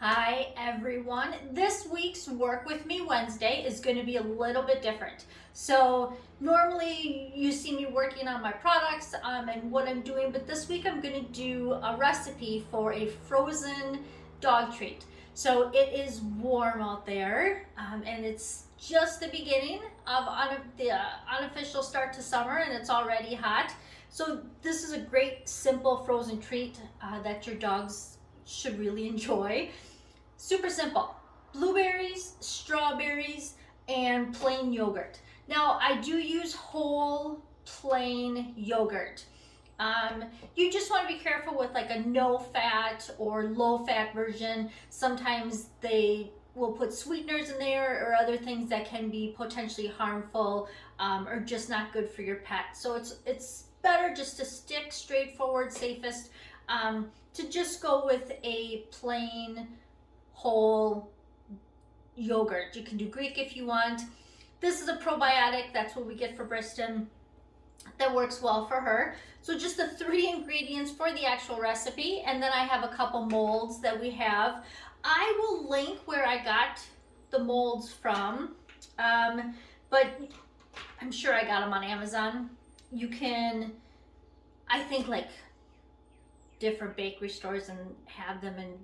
Hi everyone. This week's Work With Me Wednesday is going to be a little bit different. So normally you see me working on my products and what I'm doing, but this week I'm going to do a recipe for a frozen dog treat. So it is warm out there and it's just the beginning of the unofficial start to summer, and it's already hot. So this is a great simple frozen treat that your dogs should really enjoy. Super simple. Blueberries, strawberries, and plain yogurt. Now I do use whole plain yogurt. You just want to be careful with like a no fat or low fat version. Sometimes they will put sweeteners in there or other things that can be potentially harmful or just not good for your pet. So it's better just to stick straightforward, safest, to just go with a plain whole yogurt. You can do Greek if you want. This is a probiotic. That's what we get for Briston. That works well for her. So just the 3 ingredients for the actual recipe, and then I have a couple molds that we have. I will link where I got the molds from, but I'm sure I got them on Amazon. You can, I think, like different bakery stores and have them in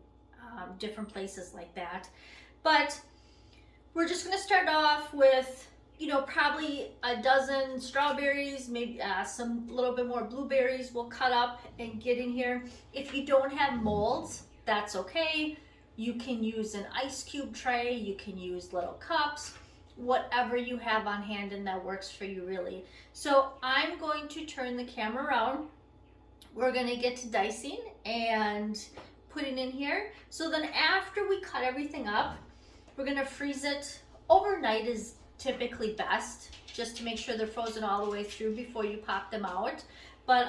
different places like that. But we're just going to start off with, probably a dozen strawberries, maybe some little bit more blueberries we'll cut up and get in here. If you don't have molds, that's okay. You can use an ice cube tray, you can use little cups, whatever you have on hand and that works for you really. So I'm going to turn the camera around. We're going to get to dicing and putting in here. So then after we cut everything up, we're going to freeze it. Overnight is typically best, just to make sure they're frozen all the way through before you pop them out. But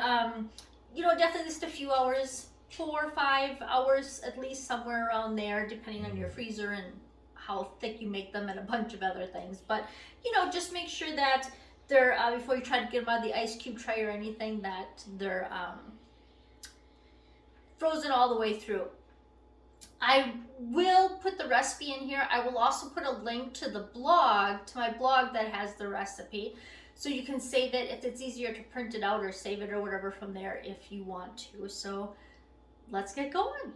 definitely just a few hours, 4 or 5 hours at least, somewhere around there, depending on your freezer and how thick you make them and a bunch of other things. But just make sure that they're before you try to get them out of the ice cube tray or anything, that they're frozen all the way through. I will put the recipe in here. I will also put a link to the blog, to my blog that has the recipe, so you can save it if it's easier to print it out or save it or whatever from there if you want to. So let's get going.